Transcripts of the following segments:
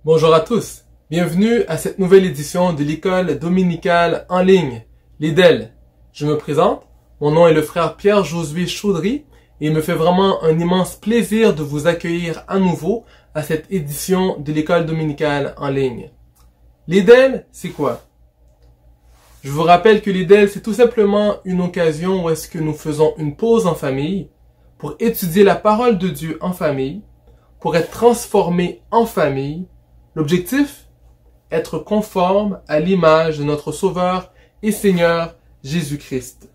Bonjour à tous, bienvenue à cette nouvelle édition de l'école dominicale en ligne, l'IDEL. Je me présente, mon nom est le frère Pierre-Josué Chaudry et il me fait vraiment un immense plaisir de vous accueillir à nouveau à cette édition de l'école dominicale en ligne. L'IDEL, c'est quoi? Je vous rappelle que l'IDEL, c'est tout simplement une occasion où est-ce que nous faisons une pause en famille pour étudier la parole de Dieu en famille, pour être transformé en famille. L'objectif? Être conforme à l'image de notre Sauveur et Seigneur Jésus-Christ.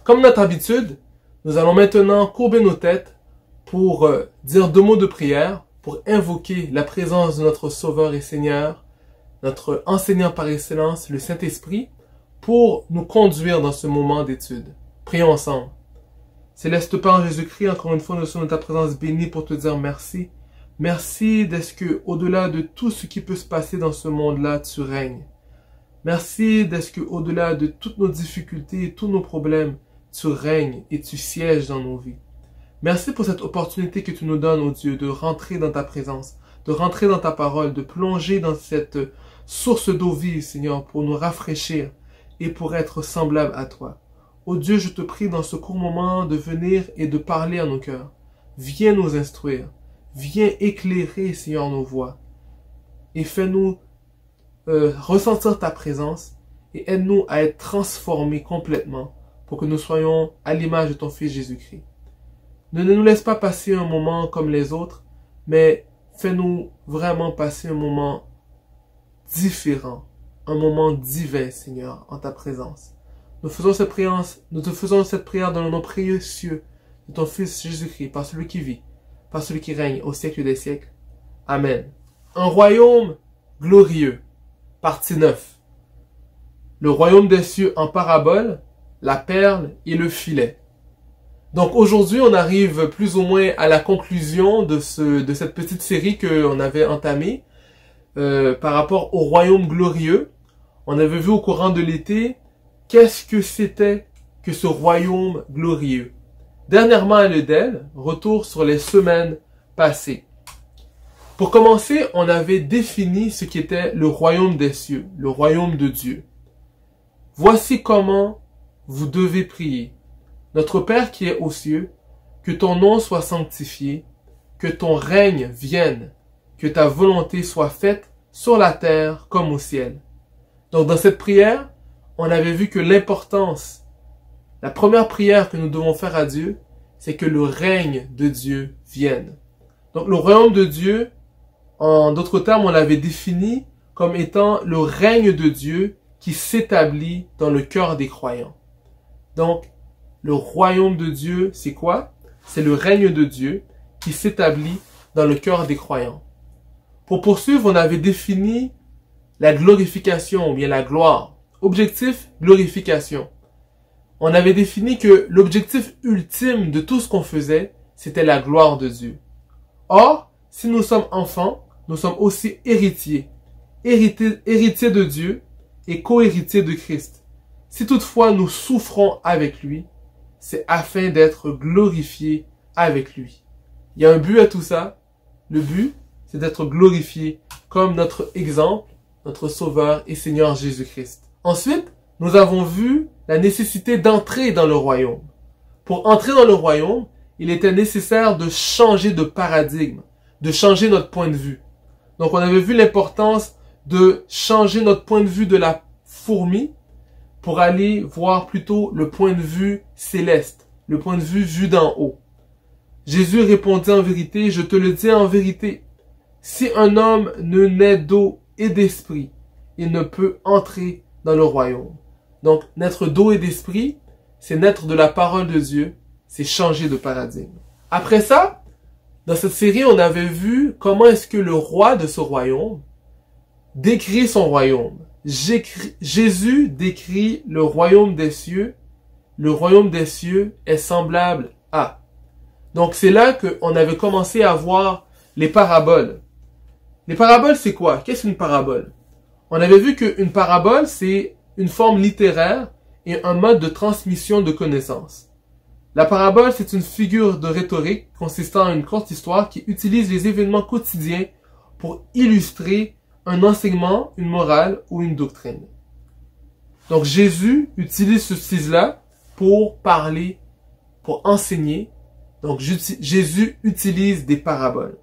Comme notre habitude, nous allons maintenant courber nos têtes pour dire 2 mots de prière, pour invoquer la présence de notre Sauveur et Seigneur, notre enseignant par excellence, le Saint-Esprit, pour nous conduire dans ce moment d'étude. Prions ensemble. Céleste Père Jésus-Christ, encore une fois, nous sommes dans ta présence bénie pour te dire merci. Merci d'être que, au-delà de tout ce qui peut se passer dans ce monde-là, tu règnes. Merci d'être que, au-delà de toutes nos difficultés et tous nos problèmes, tu règnes et tu sièges dans nos vies. Merci pour cette opportunité que tu nous donnes, ô Dieu, de rentrer dans ta présence, de rentrer dans ta parole, de plonger dans cette source d'eau vive, Seigneur, pour nous rafraîchir et pour être semblable à toi. Ô Dieu, je te prie dans ce court moment de venir et de parler à nos cœurs. Viens nous instruire. Viens éclairer, Seigneur, nos voies. Et fais-nous ressentir ta présence et aide-nous à être transformés complètement pour que nous soyons à l'image de ton Fils Jésus-Christ. Ne nous laisse pas passer un moment comme les autres, mais fais-nous vraiment passer un moment différent, un moment divin, Seigneur, en ta présence. Nous te faisons cette prière dans le nom précieux de ton Fils Jésus-Christ, par celui qui vit, par celui qui règne au siècle des siècles. Amen. Un royaume glorieux. Partie 9. Le royaume des cieux en parabole, la perle et le filet. Donc aujourd'hui, on arrive plus ou moins à la conclusion de cette petite série qu'on avait entamée par rapport au royaume glorieux. On avait vu au courant de l'été qu'est-ce que c'était que ce royaume glorieux. Dernièrement à l'IDEL, retour sur les semaines passées. Pour commencer, on avait défini ce qu'était le royaume des cieux, le royaume de Dieu. Voici comment vous devez prier. Notre Père qui est aux cieux, que ton nom soit sanctifié, que ton règne vienne, que ta volonté soit faite sur la terre comme au ciel. Donc dans cette prière, on avait vu que l'importance, la première prière que nous devons faire à Dieu, c'est que le règne de Dieu vienne. Donc le royaume de Dieu, en d'autres termes, on l'avait défini comme étant le règne de Dieu qui s'établit dans le cœur des croyants. Donc, le royaume de Dieu, c'est quoi? C'est le règne de Dieu qui s'établit dans le cœur des croyants. Pour poursuivre, on avait défini la glorification ou bien la gloire. Objectif, glorification. On avait défini que l'objectif ultime de tout ce qu'on faisait, c'était la gloire de Dieu. Or, si nous sommes enfants, nous sommes aussi héritiers. Héritiers de Dieu et co-héritiers de Christ. Si toutefois nous souffrons avec lui, c'est afin d'être glorifiés avec lui. Il y a un but à tout ça. Le but, c'est d'être glorifié comme notre exemple, notre Sauveur et Seigneur Jésus-Christ. Ensuite, nous avons vu la nécessité d'entrer dans le royaume. Pour entrer dans le royaume, il était nécessaire de changer de paradigme, de changer notre point de vue. Donc on avait vu l'importance de changer notre point de vue de la fourmi pour aller voir plutôt le point de vue céleste, le point de vue vu d'en haut. Jésus répondit en vérité, je te le dis en vérité, si un homme ne naît d'eau et d'esprit, il ne peut entrer dans le royaume. Donc, naître d'eau et d'esprit, c'est naître de la parole de Dieu, c'est changer de paradigme. Après ça, dans cette série, on avait vu comment est-ce que le roi de ce royaume décrit son royaume. Jésus décrit le royaume des cieux. Le royaume des cieux est semblable à. Donc, c'est là qu'on avait commencé à voir les paraboles. Les paraboles, c'est quoi? Qu'est-ce qu'une parabole? On avait vu qu'une parabole, c'est une forme littéraire et un mode de transmission de connaissances. La parabole, c'est une figure de rhétorique consistant en une courte histoire qui utilise les événements quotidiens pour illustrer un enseignement, une morale ou une doctrine. Donc Jésus utilise ce style-là pour parler, pour enseigner. Donc Jésus utilise des paraboles.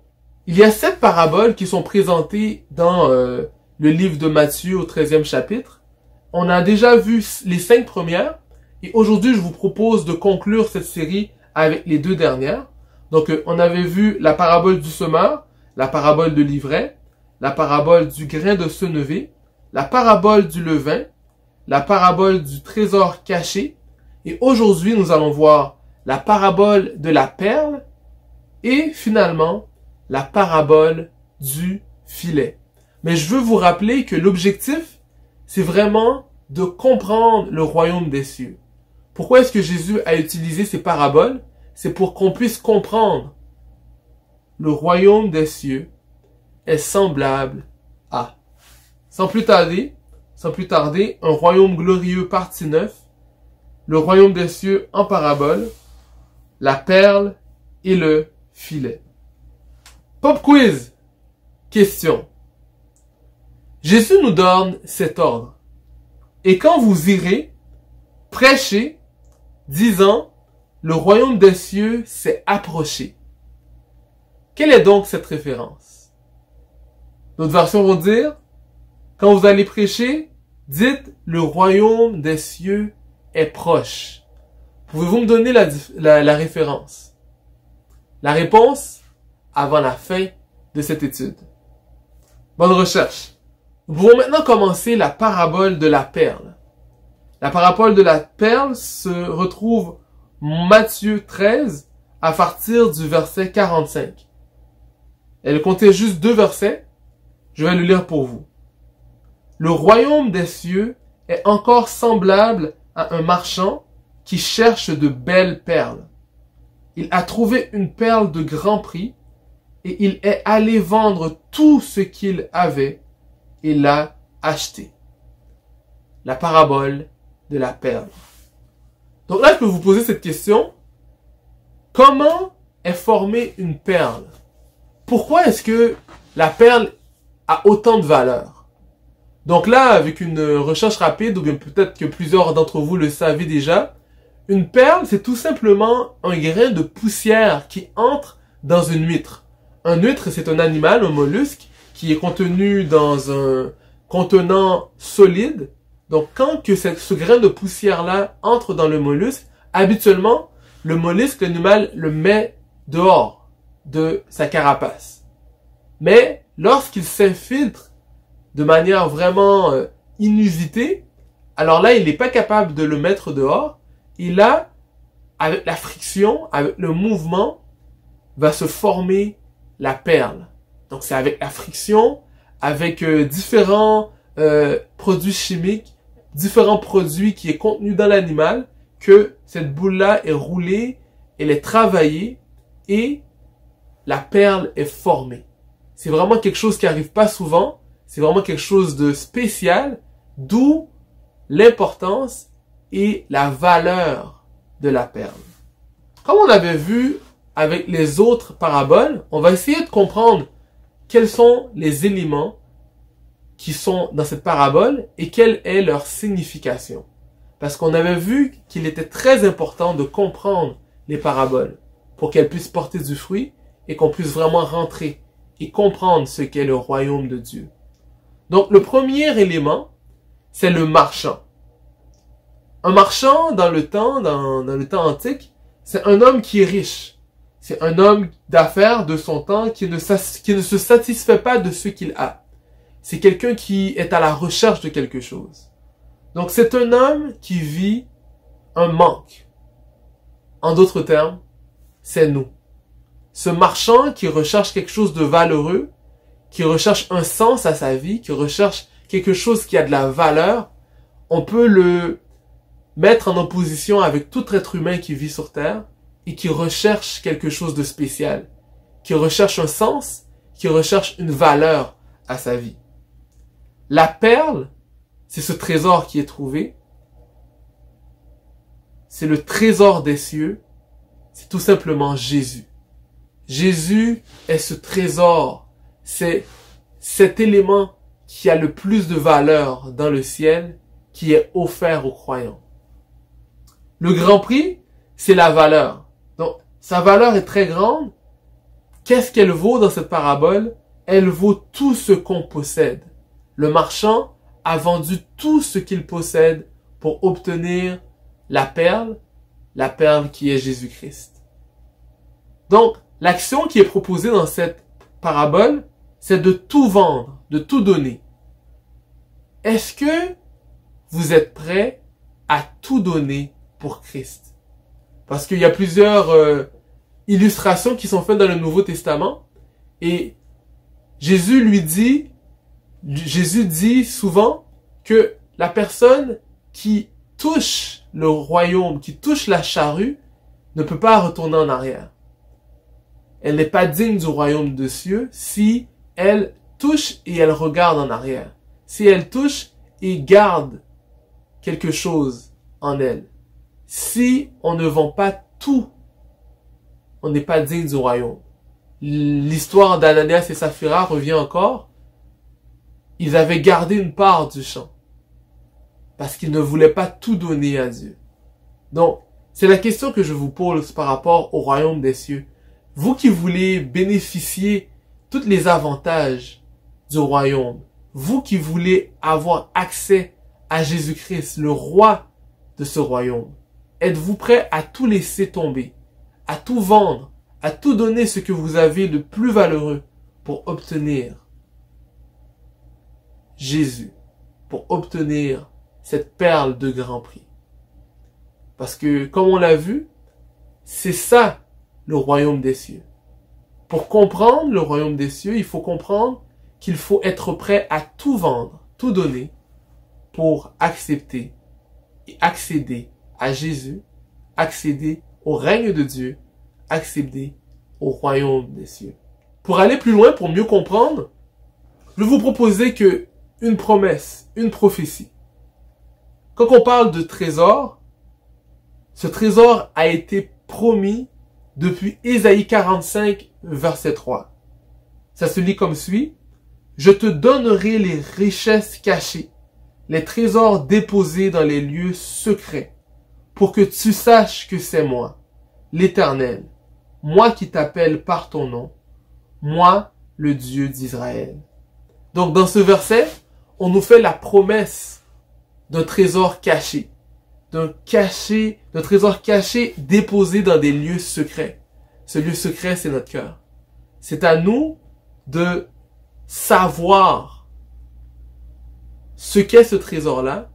Il y a 7 paraboles qui sont présentées dans le livre de Matthieu au 13e chapitre. On a déjà vu les 5 premières et aujourd'hui je vous propose de conclure cette série avec les 2 dernières. Donc on avait vu la parabole du semeur, la parabole de l'ivraie, la parabole du grain de senevé, la parabole du levain, la parabole du trésor caché et aujourd'hui nous allons voir la parabole de la perle et finalement la parabole du filet. Mais je veux vous rappeler que l'objectif, c'est vraiment de comprendre le royaume des cieux. Pourquoi est-ce que Jésus a utilisé ces paraboles? C'est pour qu'on puisse comprendre le royaume des cieux est semblable à. Sans plus tarder, un royaume glorieux partie 9, le royaume des cieux en parabole, la perle et le filet. Pop quiz. Question. Jésus nous donne cet ordre. Et quand vous irez, prêchez, disant, le royaume des cieux s'est approché. Quelle est donc cette référence? D'autres versions vont dire, quand vous allez prêcher, dites, le royaume des cieux est proche. Pouvez-vous me donner la référence? La réponse, avant la fin de cette étude. Bonne recherche. Nous pouvons maintenant commencer la parabole de la perle. La parabole de la perle se retrouve Matthieu 13 à partir du verset 45. Elle comptait juste 2 versets. Je vais le lire pour vous. Le royaume des cieux est encore semblable à un marchand qui cherche de belles perles. Il a trouvé une perle de grand prix et il est allé vendre tout ce qu'il avait et l'a acheté. La parabole de la perle. Donc là, je peux vous poser cette question. Comment est formée une perle? Pourquoi est-ce que la perle a autant de valeur? Donc là, avec une recherche rapide, ou bien peut-être que plusieurs d'entre vous le savaient déjà, une perle, c'est tout simplement un grain de poussière qui entre dans une huître. Un huître, c'est un animal, un mollusque, qui est contenu dans un contenant solide. Donc, quand que ce grain de poussière-là entre dans le mollusque, habituellement, le mollusque, l'animal, le met dehors de sa carapace. Mais, lorsqu'il s'infiltre de manière vraiment inusitée, alors là, il n'est pas capable de le mettre dehors. Et là, avec la friction, avec le mouvement, va se former la perle. Donc, c'est avec la friction, avec différents produits chimiques, différents produits qui est contenu dans l'animal, que cette boule-là est roulée, elle est travaillée et la perle est formée. C'est vraiment quelque chose qui arrive pas souvent, c'est vraiment quelque chose de spécial, d'où l'importance et la valeur de la perle. Comme on avait vu avec les autres paraboles, on va essayer de comprendre quels sont les éléments qui sont dans cette parabole et quelle est leur signification. Parce qu'on avait vu qu'il était très important de comprendre les paraboles pour qu'elles puissent porter du fruit et qu'on puisse vraiment rentrer et comprendre ce qu'est le royaume de Dieu. Donc le premier élément, c'est le marchand. Un marchand dans le temps antique, c'est un homme qui est riche. C'est un homme d'affaires de son temps qui ne se satisfait pas de ce qu'il a. C'est quelqu'un qui est à la recherche de quelque chose. Donc c'est un homme qui vit un manque. En d'autres termes, c'est nous. Ce marchand qui recherche quelque chose de valeureux, qui recherche un sens à sa vie, qui recherche quelque chose qui a de la valeur, on peut le mettre en opposition avec tout être humain qui vit sur Terre et qui recherche quelque chose de spécial, qui recherche un sens, qui recherche une valeur à sa vie. La perle, c'est ce trésor qui est trouvé. C'est le trésor des cieux. C'est tout simplement Jésus. Jésus est ce trésor. C'est cet élément qui a le plus de valeur dans le ciel qui est offert aux croyants. Le grand prix, c'est la valeur. Donc, sa valeur est très grande. Qu'est-ce qu'elle vaut dans cette parabole? Elle vaut tout ce qu'on possède. Le marchand a vendu tout ce qu'il possède pour obtenir la perle qui est Jésus-Christ. Donc, l'action qui est proposée dans cette parabole, c'est de tout vendre, de tout donner. Est-ce que vous êtes prêts à tout donner pour Christ? Parce qu'il y a plusieurs illustrations qui sont faites dans le Nouveau Testament et Jésus dit souvent que la personne qui touche le royaume, qui touche la charrue, ne peut pas retourner en arrière. Elle n'est pas digne du royaume des cieux si elle touche et elle regarde en arrière. Si elle touche et garde quelque chose en elle. Si on ne vend pas tout, on n'est pas digne du royaume. L'histoire d'Ananias et Saphira revient encore. Ils avaient gardé une part du champ. Parce qu'ils ne voulaient pas tout donner à Dieu. Donc, c'est la question que je vous pose par rapport au royaume des cieux. Vous qui voulez bénéficier tous les avantages du royaume, vous qui voulez avoir accès à Jésus-Christ, le roi de ce royaume, êtes-vous prêt à tout laisser tomber, à tout vendre, à tout donner ce que vous avez de plus valeureux pour obtenir Jésus, pour obtenir cette perle de grand prix? Parce que, comme on l'a vu, c'est ça le royaume des cieux. Pour comprendre le royaume des cieux, il faut comprendre qu'il faut être prêt à tout vendre, tout donner, pour accepter et accéder à Jésus, accéder au règne de Dieu, accéder au royaume des cieux. Pour aller plus loin, pour mieux comprendre, je vais vous proposer que une promesse, une prophétie. Quand on parle de trésor, ce trésor a été promis depuis Ésaïe 45, verset 3. Ça se lit comme suit. « Je te donnerai les richesses cachées, les trésors déposés dans les lieux secrets, pour que tu saches que c'est moi, l'Éternel, moi qui t'appelle par ton nom, moi, le Dieu d'Israël. » Donc, dans ce verset, on nous fait la promesse d'un trésor caché. D'un trésor caché déposé dans des lieux secrets. Ce lieu secret, c'est notre cœur. C'est à nous de savoir ce qu'est ce trésor-là,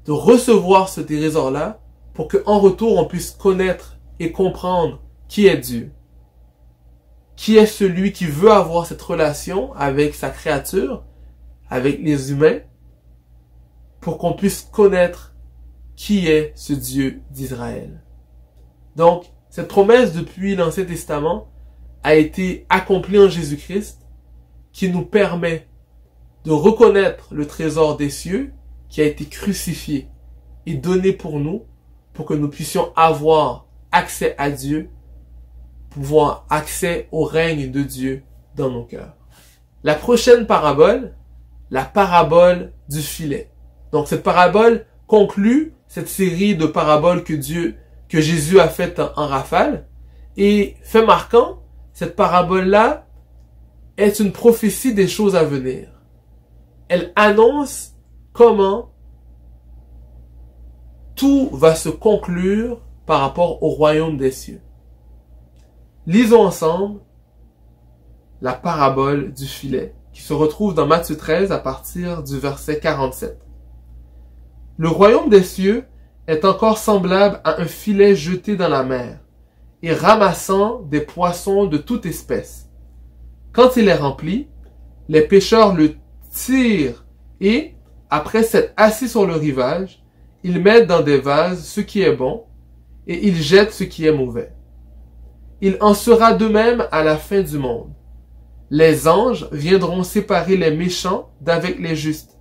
de recevoir ce trésor-là, pour qu'en retour, on puisse connaître et comprendre qui est Dieu. Qui est celui qui veut avoir cette relation avec sa créature, avec les humains, pour qu'on puisse connaître qui est ce Dieu d'Israël. Donc, cette promesse depuis l'Ancien Testament a été accomplie en Jésus-Christ, qui nous permet de reconnaître le trésor des cieux qui a été crucifié et donné pour nous, pour que nous puissions avoir accès à Dieu, pouvoir accès au règne de Dieu dans nos cœurs. La prochaine parabole, la parabole du filet. Donc cette parabole conclut cette série de paraboles que Jésus a faites en rafale. Et fait marquant, cette parabole-là est une prophétie des choses à venir. Elle annonce comment tout va se conclure par rapport au royaume des cieux. Lisons ensemble la parabole du filet, qui se retrouve dans Matthieu 13 à partir du verset 47. Le royaume des cieux est encore semblable à un filet jeté dans la mer et ramassant des poissons de toute espèce. Quand il est rempli, les pêcheurs le tirent et, après s'être assis sur le rivage, ils mettent dans des vases ce qui est bon et ils jettent ce qui est mauvais. Il en sera de même à la fin du monde. Les anges viendront séparer les méchants d'avec les justes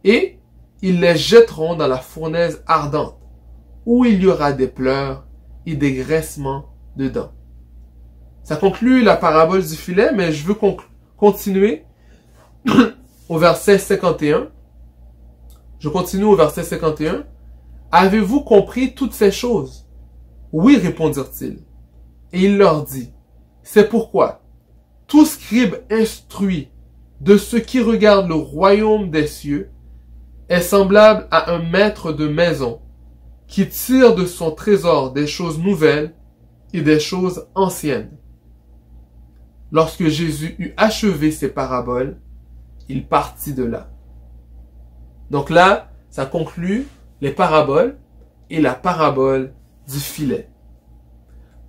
et ils les jetteront dans la fournaise ardente, où il y aura des pleurs et des graissements de dents. Ça conclut la parabole du filet, mais je veux continuer au verset 51. Je continue au verset 51. Avez-vous compris toutes ces choses? Oui, répondirent-ils. Et il leur dit, c'est pourquoi tout scribe instruit de ceux qui regardent le royaume des cieux est semblable à un maître de maison qui tire de son trésor des choses nouvelles et des choses anciennes. Lorsque Jésus eut achevé ses paraboles, il partit de là. Donc là, ça conclut les paraboles et la parabole du filet.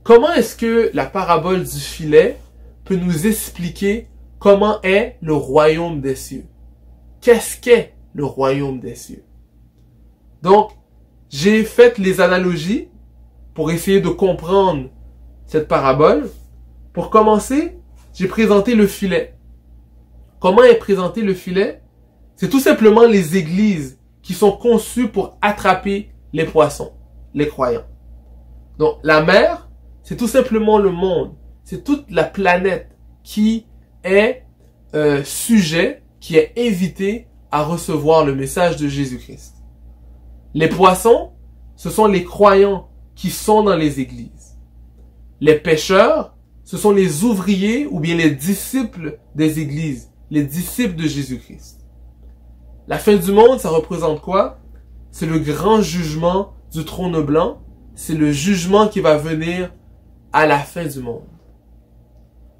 Comment est-ce que la parabole du filet peut nous expliquer comment est le royaume des cieux? Qu'est-ce qu'est le royaume des cieux? Donc, j'ai fait les analogies pour essayer de comprendre cette parabole. Pour commencer, j'ai présenté le filet. Comment est présenté le filet? C'est tout simplement les églises qui sont conçues pour attraper les poissons, les croyants. Donc, la mer, c'est tout simplement le monde. C'est toute la planète qui est sujet, qui est invité à recevoir le message de Jésus-Christ. Les poissons, ce sont les croyants qui sont dans les églises. Les pêcheurs, ce sont les ouvriers ou bien les disciples des églises, les disciples de Jésus-Christ. La fin du monde, ça représente quoi? C'est le grand jugement du trône blanc. C'est le jugement qui va venir à la fin du monde.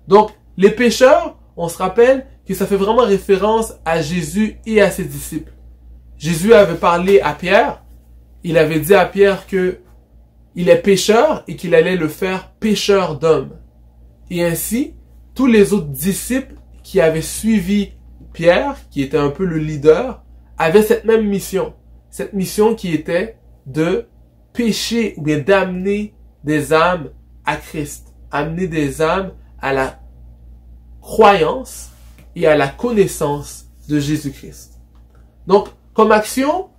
Donc, les pécheurs, on se rappelle que ça fait vraiment référence à Jésus et à ses disciples. Jésus avait parlé à Pierre. Il avait dit à Pierre que il est pécheur et qu'il allait le faire pécheur d'hommes. Et ainsi, tous les autres disciples qui avaient suivi Pierre, qui était un peu le leader, avaient cette même mission. Cette mission qui était de pécher ou bien d'amener des âmes à Christ. Amener des âmes à la croyance et à la connaissance de Jésus-Christ. Donc, comme action,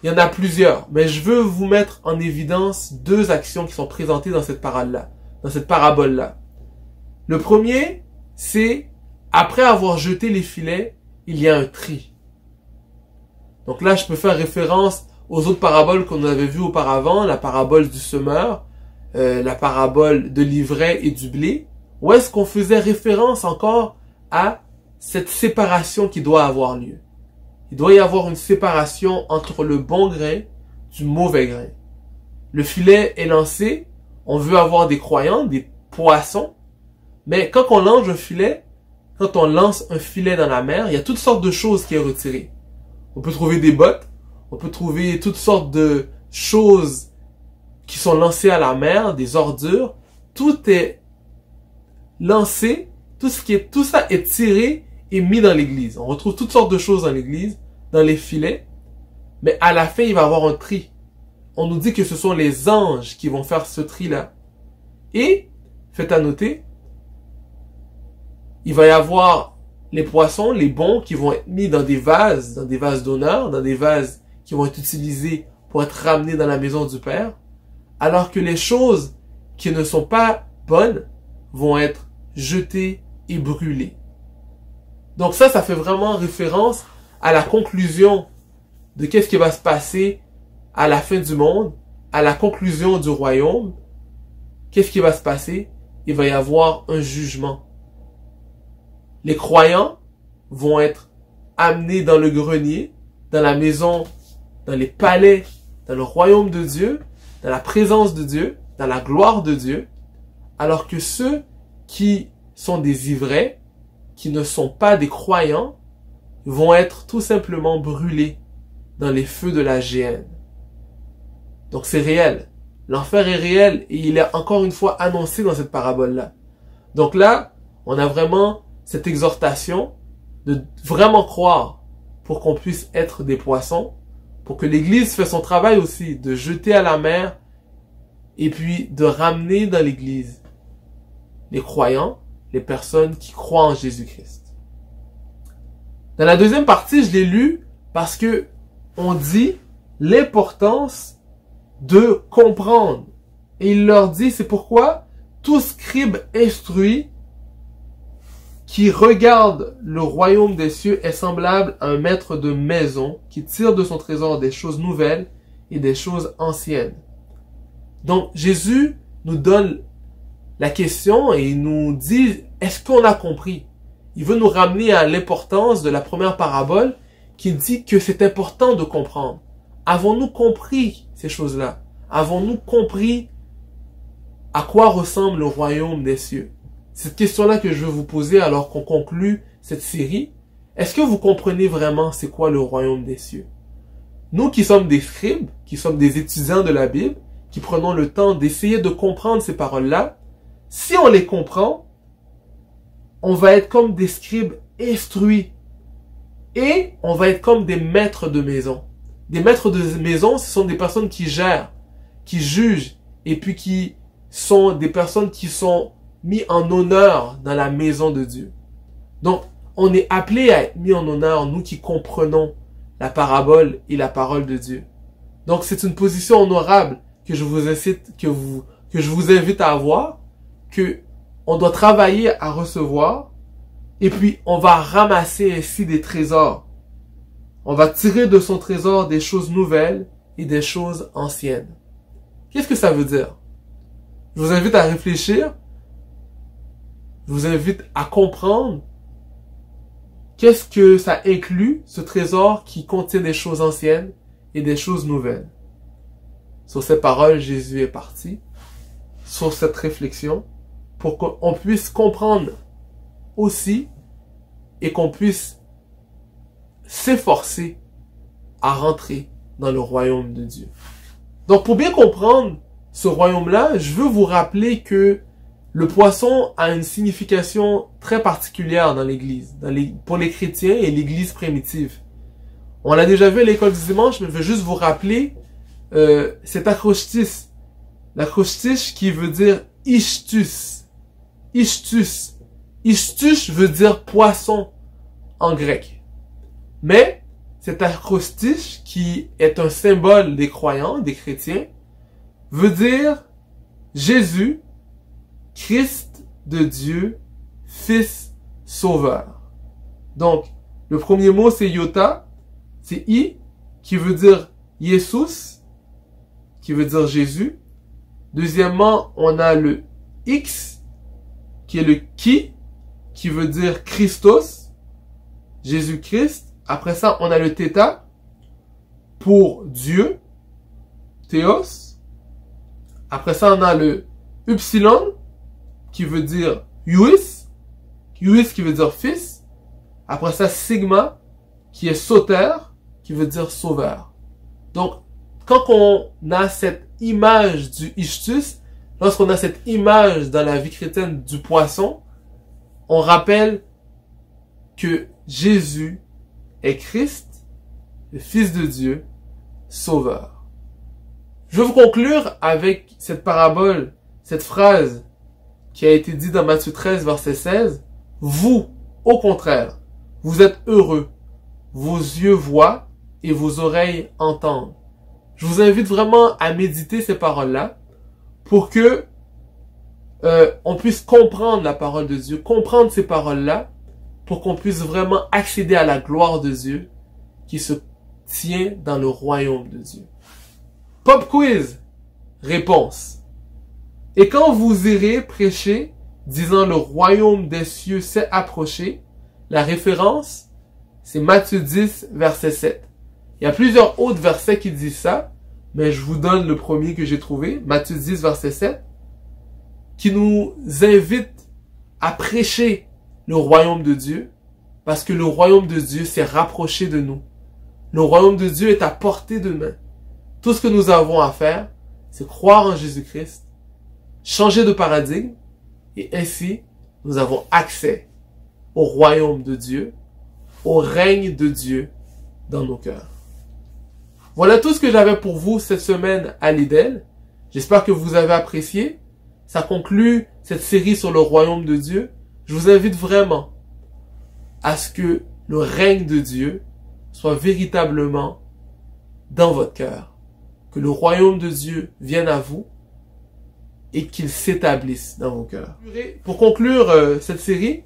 il y en a plusieurs, mais je veux vous mettre en évidence deux actions qui sont présentées dans cette parabole-là. Le premier, c'est, après avoir jeté les filets, il y a un tri. Donc là, je peux faire référence aux autres paraboles qu'on avait vues auparavant, la parabole du semeur, la parabole de l'ivraie et du blé, où est-ce qu'on faisait référence encore à cette séparation qui doit avoir lieu. Il doit y avoir une séparation entre le bon grain du mauvais grain. Le filet est lancé, on veut avoir des croyants, des poissons, mais quand on lance un filet, quand on lance un filet dans la mer, il y a toutes sortes de choses qui sont retirées. On peut trouver des bottes, on peut trouver toutes sortes de choses qui sont lancées à la mer, des ordures. Tout est lancé, tout ça est tiré et mis dans l'église. On retrouve toutes sortes de choses dans l'église, dans les filets, mais à la fin, il va y avoir un tri. On nous dit que ce sont les anges qui vont faire ce tri-là. Et, faites à noter, il va y avoir les poissons, les bons, qui vont être mis dans des vases d'honneur, dans des vases qui vont être utilisés pour être ramenés dans la maison du Père, alors que les choses qui ne sont pas bonnes vont être jetées et brûlées. Donc ça fait vraiment référence à la conclusion de qu'est-ce qui va se passer à la fin du monde, à la conclusion du royaume. Qu'est-ce qui va se passer? Il va y avoir un jugement. Les croyants vont être amenés dans le grenier, dans la maison, dans les palais, dans le royaume de Dieu, dans la présence de Dieu, dans la gloire de Dieu, alors que ceux qui sont des ivraies, qui ne sont pas des croyants, vont être tout simplement brûlés dans les feux de la géhenne. Donc c'est réel. L'enfer est réel et il est encore une fois annoncé dans cette parabole-là. Donc là, on a vraiment cette exhortation de vraiment croire pour qu'on puisse être des poissons, pour que l'Église fasse son travail aussi, de jeter à la mer et puis de ramener dans l'Église les croyants, les personnes qui croient en Jésus-Christ. Dans la deuxième partie, je l'ai lu parce que on dit l'importance de comprendre. Et il leur dit, c'est pourquoi tout scribe instruit qui regarde le royaume des cieux est semblable à un maître de maison qui tire de son trésor des choses nouvelles et des choses anciennes. Donc, Jésus nous donne la question et il nous dit, est-ce qu'on a compris? Il veut nous ramener à l'importance de la première parabole qui dit que c'est important de comprendre. Avons-nous compris ces choses-là? Avons-nous compris à quoi ressemble le royaume des cieux? Cette question-là que je veux vous poser alors qu'on conclut cette série. Est-ce que vous comprenez vraiment c'est quoi le royaume des cieux? Nous qui sommes des scribes, qui sommes des étudiants de la Bible, qui prenons le temps d'essayer de comprendre ces paroles-là, si on les comprend, on va être comme des scribes instruits et on va être comme des maîtres de maison. Des maîtres de maison, ce sont des personnes qui gèrent, qui jugent et puis qui sont des personnes qui sont mis en honneur dans la maison de Dieu. Donc, on est appelé à être mis en honneur, nous qui comprenons la parabole et la parole de Dieu. Donc, c'est une position honorable que je vous incite, que je vous invite à avoir, que on doit travailler à recevoir, et puis on va ramasser ainsi des trésors. On va tirer de son trésor des choses nouvelles et des choses anciennes. Qu'est-ce que ça veut dire? Je vous invite à réfléchir. Je vous invite à comprendre qu'est-ce que ça inclut, ce trésor qui contient des choses anciennes et des choses nouvelles. Sur ces paroles, Jésus est parti, sur cette réflexion, pour qu'on puisse comprendre aussi et qu'on puisse s'efforcer à rentrer dans le royaume de Dieu. Donc, pour bien comprendre ce royaume-là, je veux vous rappeler que le poisson a une signification très particulière dans l'Église, pour les chrétiens et l'Église primitive. On l'a déjà vu à l'école du dimanche, mais je veux juste vous rappeler cet acrostiche. L'acrostiche qui veut dire ichthus. Ichthus. Ichthus veut dire poisson en grec. Mais cet acrostiche, qui est un symbole des croyants, des chrétiens, veut dire Jésus, Christ de Dieu, Fils Sauveur. Donc, le premier mot c'est iota, c'est I, qui veut dire Jesus, qui veut dire Jésus. Deuxièmement, on a le X, qui est le qui veut dire Christos, Jésus-Christ. Après ça, on a le θ, pour Dieu, Théos. Après ça, on a le Upsilon, qui veut dire Huis qui veut dire fils. Après ça, sigma, qui est soter, qui veut dire sauveur. Donc, quand on a cette image du ichthus, lorsqu'on a cette image dans la vie chrétienne du poisson, on rappelle que Jésus est Christ, le Fils de Dieu, sauveur. Je vais vous conclure avec cette parabole, cette phrase qui a été dite dans Matthieu 13, verset 16. Vous, au contraire, vous êtes heureux. Vos yeux voient et vos oreilles entendent. Je vous invite vraiment à méditer ces paroles-là pour que on puisse comprendre la parole de Dieu, comprendre ces paroles-là pour qu'on puisse vraiment accéder à la gloire de Dieu qui se tient dans le royaume de Dieu. Pop quiz. Réponse. Et quand vous irez prêcher, disant le royaume des cieux s'est approché, la référence, c'est Matthieu 10, verset 7. Il y a plusieurs autres versets qui disent ça, mais je vous donne le premier que j'ai trouvé, Matthieu 10, verset 7, qui nous invite à prêcher le royaume de Dieu, parce que le royaume de Dieu s'est rapproché de nous. Le royaume de Dieu est à portée de main. Tout ce que nous avons à faire, c'est croire en Jésus-Christ, changer de paradigme, et ainsi, nous avons accès au royaume de Dieu, au règne de Dieu dans nos cœurs. Voilà tout ce que j'avais pour vous cette semaine à l'IDEL. J'espère que vous avez apprécié. Ça conclut cette série sur le royaume de Dieu. Je vous invite vraiment à ce que le règne de Dieu soit véritablement dans votre cœur. Que le royaume de Dieu vienne à vous et qu'il s'établisse dans vos cœurs. Pour conclure cette série,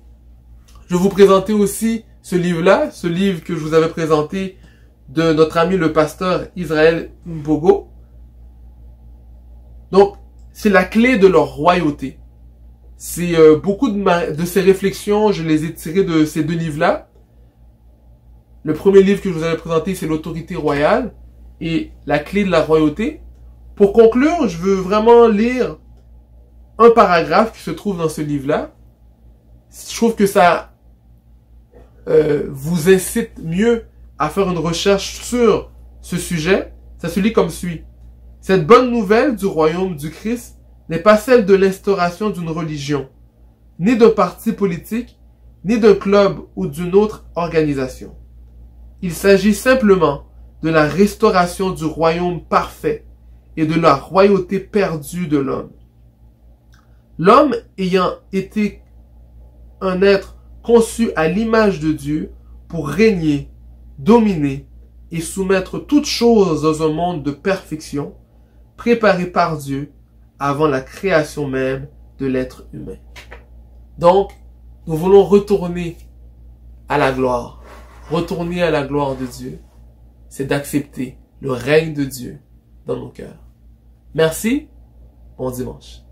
Je vais vous présenter aussi ce livre-là, ce livre que je vous avais présenté de notre ami le pasteur Israël Mbogo. Donc, c'est la clé de leur royauté. C'est beaucoup de ces réflexions, je les ai tirées de ces deux livres-là. Le premier livre que je vous avais présenté, c'est l'autorité royale et la clé de la royauté. Pour conclure, je veux vraiment lire un paragraphe qui se trouve dans ce livre-là. Je trouve que ça vous incite mieux à faire une recherche sur ce sujet. Ça se lit comme suit. Cette bonne nouvelle du royaume du Christ n'est pas celle de l'instauration d'une religion, ni d'un parti politique, ni d'un club ou d'une autre organisation. Il s'agit simplement de la restauration du royaume parfait et de la royauté perdue de l'homme. L'homme ayant été un être conçu à l'image de Dieu pour régner, dominer et soumettre toutes choses dans un monde de perfection, préparé par Dieu avant la création même de l'être humain. Donc, nous voulons retourner à la gloire. Retourner à la gloire de Dieu, c'est d'accepter le règne de Dieu dans nos cœurs. Merci, bon dimanche.